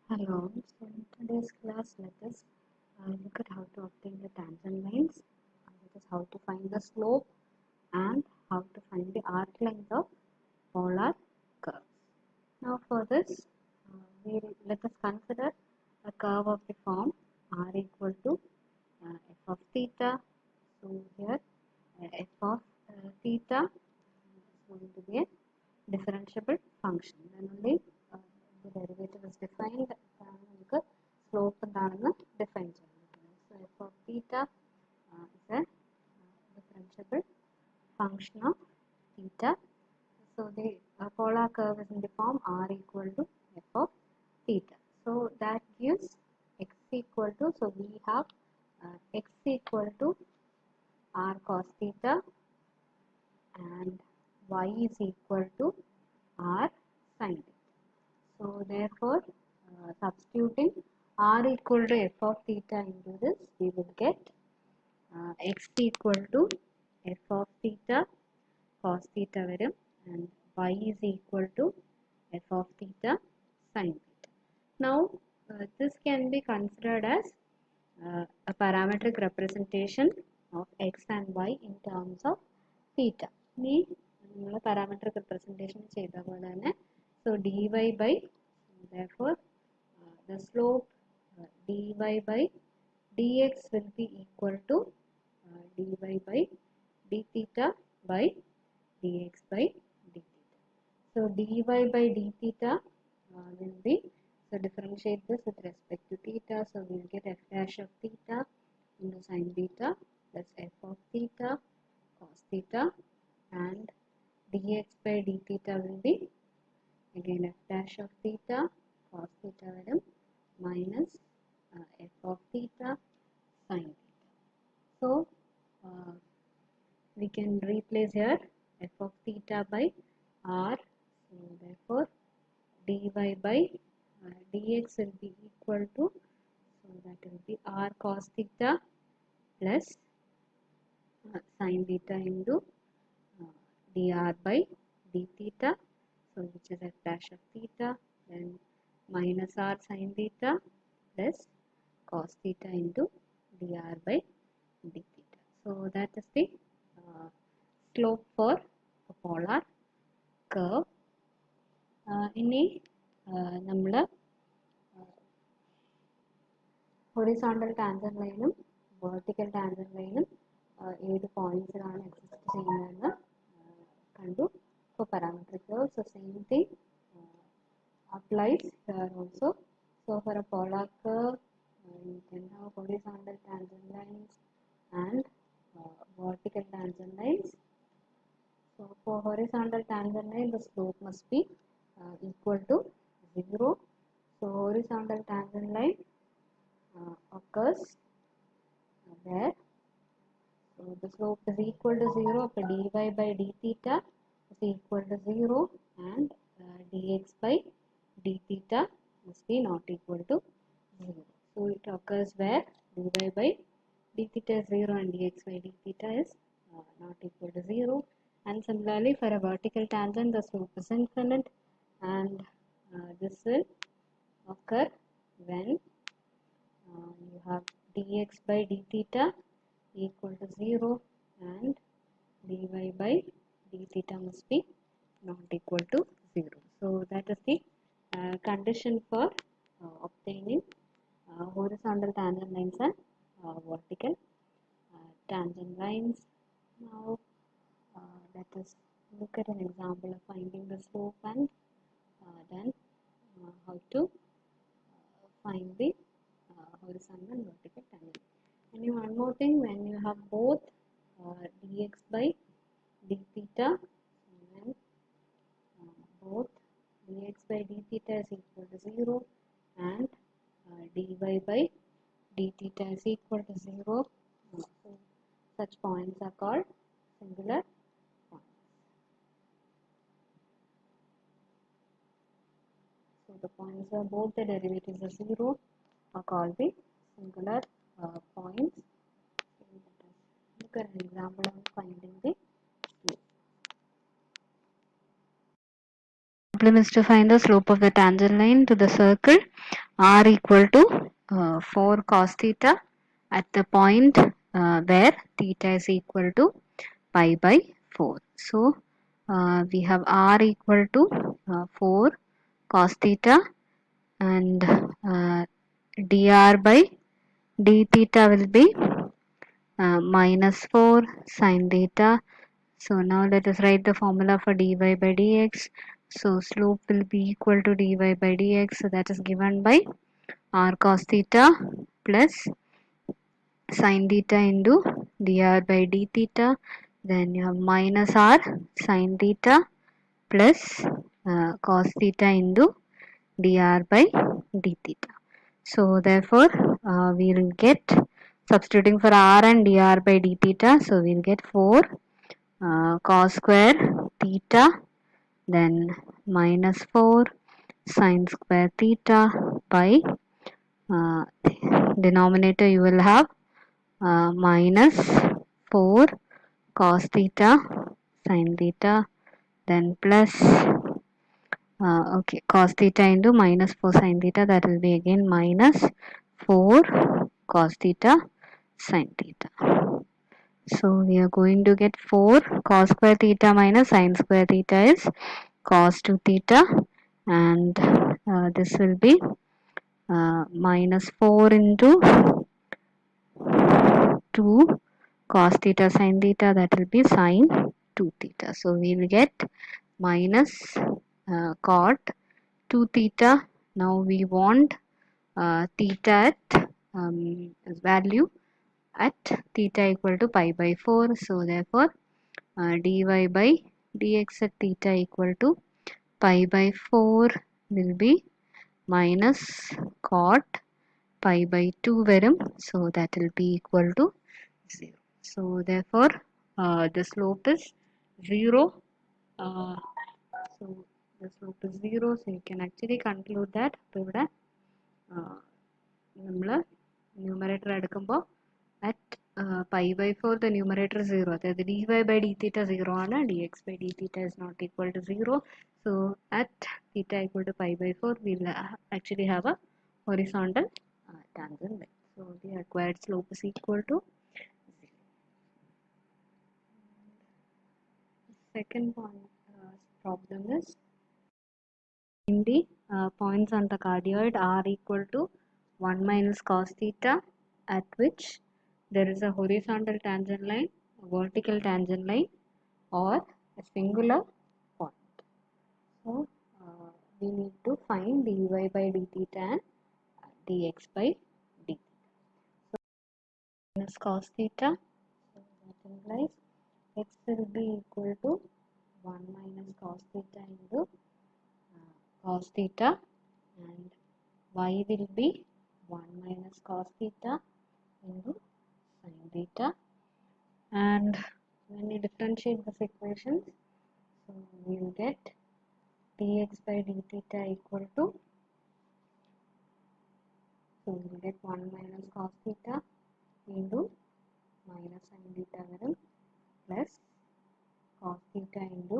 Hello, so in today's class, let us look at how to obtain the tangent lines, that is how to find the slope and how to find the arc length of polar curves. Now for this, let us consider a curve of the form r equal to f of theta. So here f of theta is going to be a differentiable function. Then only the derivative is defined. നമുക്ക് slope എന്താണെന്ന് define ചെയ്യാൻ പറ്റുന്നത്. So f of theta is a differentiable function of theta. So the polar curve is in the form r equal to f of theta. So that gives x equal to, so we have x equal to r cos theta and y is equal to r sin theta. So therefore, substituting r equal to f of theta into this, we will get x equal to f of theta cos theta varum and y is equal to f of theta sin theta. Now this can be considered as a parametric representation of x and y in terms of theta. ഇനി നമ്മൾ parametric representation ചെയ്ത പോലെ തന്നെ, so dy by, therefore the slope dy by dx will be equal to dy by d theta by dx by d theta. So dy by d theta will be, so differentiate this with respect to theta, so we will get f dash of theta into sin theta plus f of theta cos theta, and dx by d theta will be again f dash of theta cos theta varum minus f of theta sin theta. So we can replace here f of theta by r. So therefore dy by dx will be equal to, so that will be r cos theta plus sin theta into dr by d theta, so which is f dash of theta, then minus r sin theta plus cos theta into dr by d theta. So that is the slope for a polar curve. ഇനി നമ്മൾ horizontal tangent ലൈനും vertical tangent ലൈനും ഏത് പോയിന്റ്സിലാണ് exist ചെയ്യുന്നതെന്ന് കണ്ടു. For parametric curves, the same thing applies here also. So for a polar curve, you can have horizontal tangent lines and vertical tangent lines. So for horizontal tangent line, the slope must be equal to 0. So horizontal tangent line occurs there. So the slope is equal to 0. So dy by d theta is equal to 0 and dx by d theta must be not equal to 0. So it occurs where dy by d theta is 0 and dx by d theta is not equal to 0. And similarly for a vertical tangent, the slope is infinite, and this will occur when you have dx by d theta equal to 0 and dy by d theta must be not equal to 0. So that is the condition for obtaining horizontal tangent lines and vertical tangent lines. Now let us look at an example of finding the slope and then how to find the horizontal and vertical tangent. And one more thing, when you have both dx by d theta and both dx by d theta is equal to 0 and dy by d theta is equal to 0, so such points are called singular points. So the points where both the derivatives are 0 are called the singular points. Look at an example of finding the slope. Problem is to find the slope of the tangent line to the circle r equal to 4 cos theta at the point where theta is equal to pi by 4. So we have r equal to 4 cos theta, and dr by d theta will be minus 4 sin theta. So now let us write the formula for dy by dx. So slope will be equal to dy by dx. So that is given by r cos theta plus sin theta into dr by d theta. Then you have minus r sin theta plus cos theta into dr by d theta. So therefore we will get, substituting for r and dr by d theta, so we will get 4 cos square theta, then minus 4 sin square theta by uh, denominator you will have minus 4 cos theta sin theta, then plus okay, cos theta into minus 4 sin theta, that will be again minus 4 cos theta sin theta. So we are going to get 4 cos square theta minus sin square theta is cos 2 theta, and this will be minus 4 into 2 cos theta sin theta, that will be sin 2 theta. So we will get minus cot 2 theta. Now we want theta at value at theta equal to pi by 4. So therefore dy by dx at theta equal to pi by 4 will be minus cot pi by 2 varum. So that will be equal to 0. So therefore the slope is 0. Uh, so the slope is 0. So you can actually conclude that ഇവിടെ നമ്മൾ numerator എടുക്കുമ്പോൾ at pi by 4 the numerator is 0. The dy by d theta 0 ആണ്, dx by d theta is not equal to 0. So at theta equal to pi by 4 we will actually have a horizontal tangent line. So the required slope is equal to 0. Second point, problem is in the points on the cardioid r equal to 1 minus cos theta, at which there is a horizontal tangent line, a vertical tangent line, or a singular point. So we need to find dy by d theta and dx by d theta. So minus cos theta, so that implies x will be equal to 1 minus cos theta into cos theta, and y will be 1 minus cos theta into sin theta. And when we differentiate this equation, so we will get dx by d theta equal to, so we will get 1 minus cos theta into minus sin theta varum plus cos theta into,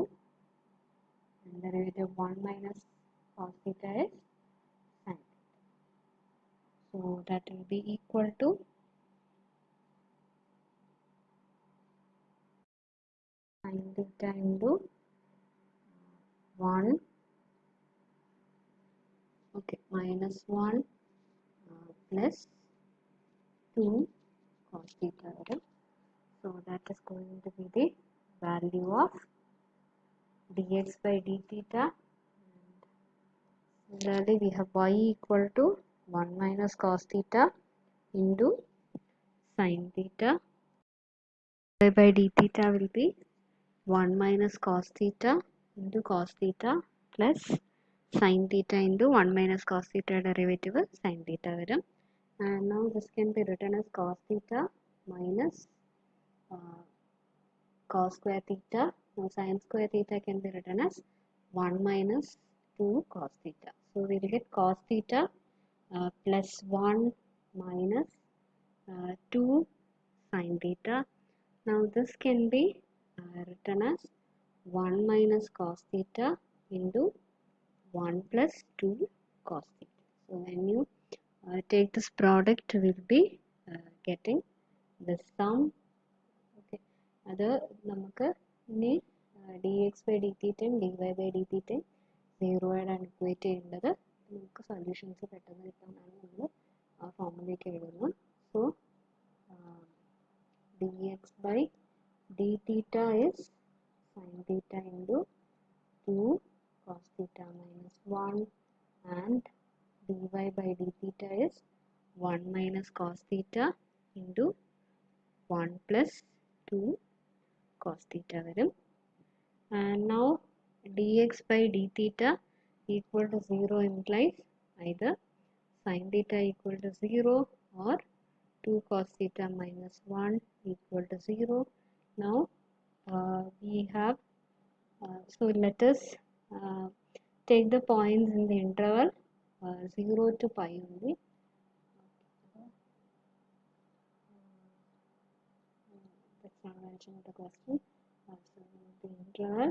and derivative 1 minus cos theta is sin theta. So that will be equal to sin theta into 1, okay, minus 1 plus 2 cos theta varum. So that is going to be the value of dx by d theta. And similarly we have y equal to 1 minus cos theta into sin theta. Y by d theta will be 1 minus cos theta into cos theta plus sin theta into 1 minus cos theta derivative sin theta varum. And now this can be written as cos theta minus cos square theta. Now sin square theta can be written as 1 minus 2 cos theta. So we will get cos theta plus 1 minus 2 sin theta. Now this can be written as 1 minus cos theta into 1 plus 2 cos theta. So when you take this product, will be getting the sum. Okay, അത് നമുക്ക് ഇനി dx by d theta dy by d theta 0 ആയിട്ടാണ് equate ചെയ്യേണ്ടത്. നമുക്ക് solutions പെട്ടെന്ന് കിട്ടാനാണ് നമ്മൾ ആ ഫോർമുലയ്ക്ക് എഴുതുന്നത്. So dx by d theta is sin theta into 2 cos theta minus 1 and dy by d theta is 1 minus cos theta into 1 plus 2 cos theta varum. And now dx by d theta equal to 0 implies either sin theta equal to 0 or 2 cos theta minus 1 equal to 0. Now we have so let us take the points in the interval 0 to pi only. That's not mentioned in the question. So the interval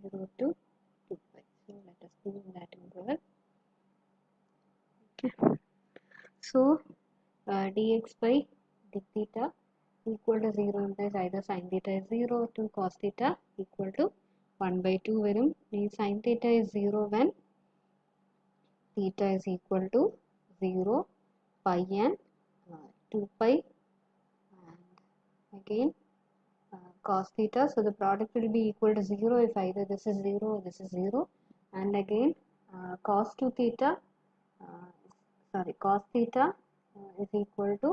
0 to 2 pi. So let us do in that interval. Okay. So dx by d theta equal to 0 implies either sin theta is 0 or 2 cos theta equal to 1 by 2 varum. Sin theta is 0 when theta is equal to 0, pi and 2 pi, and again cos theta. So the product will be equal to 0 if either this is 0 or this is 0, and again cos 2 theta cos theta is equal to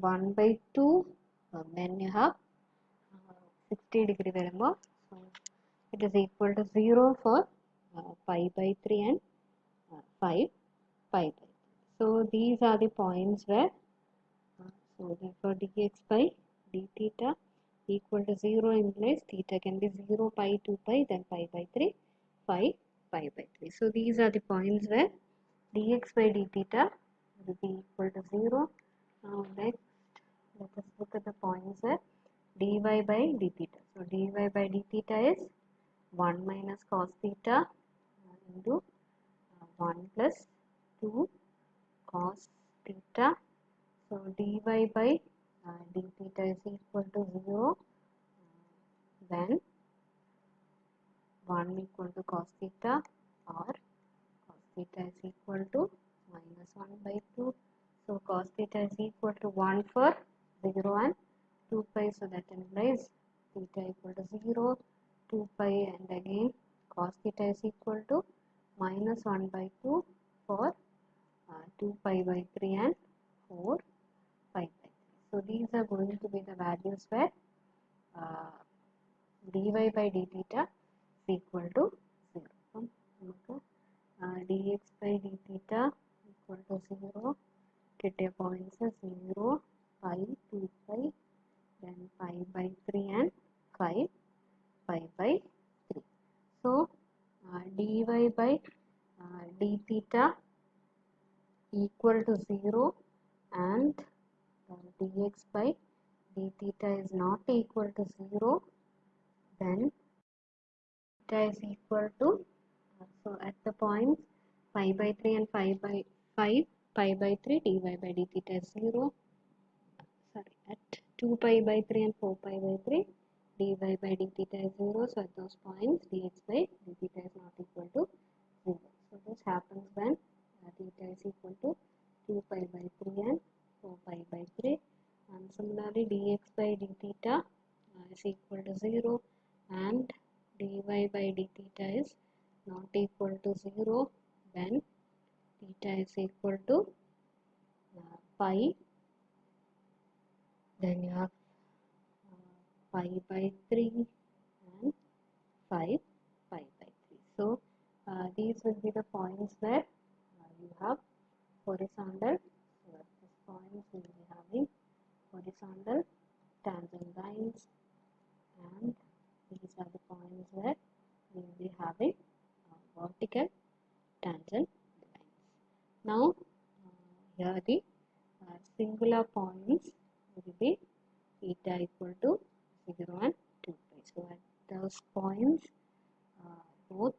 1 by 2 when you have 60 degree varum. So it is equal to 0 for pi by 3 and 5 pi by 3. So these are the points where so therefore dx by d theta equal to 0 implies theta can be 0, pi, 2 pi, then pi by 3, 5 pi by 3. So these are the points where dx by d theta will be equal to 0. Now next let us look at the points where dy by d theta. So dy by d theta is 1 minus cos theta into 1 plus 2 cos theta. So dy by d theta is equal to 0 when 1 equal to cos theta or cos theta is equal to minus 1 by 2. So cos theta is equal to 1 for 0 and 2 pi. So that implies theta equal to 0, 2 pi, and again cos theta is equal to minus 1 by 2 for 2 pi by 3 and 4 pi by 3. So these are going to be the values where dy by d theta is equal to 0. So dx by d theta equal to 0. Get your points as 0, pi, 2 pi, then pi by 3 and 5 pi by 3. So dy by d theta equal to 0 and dx by d theta is not equal to 0, then theta is equal to so at the points pi by 3 and 5 by 5 pi by 3 dy by d theta is 0. Sorry, at 2 pi by 3 and 4 pi by 3 dy by d theta is 0. So at those points dx by d theta is not equal to 0. So this happens when theta is equal to 2 pi by 3 and 4 pi by 3, and similarly dx by d theta is equal to 0 and dy by d theta is not equal to 0 when theta is equal to pi, then you have pi by 3 and 5 pi by 3. So these will be the points where you have horizontal. So at this point we will be having horizontal tangent lines, and these are the points where we will be having vertical tangent lines. Now here the singular points will be theta equal to 0 and 2 pi. So at those points both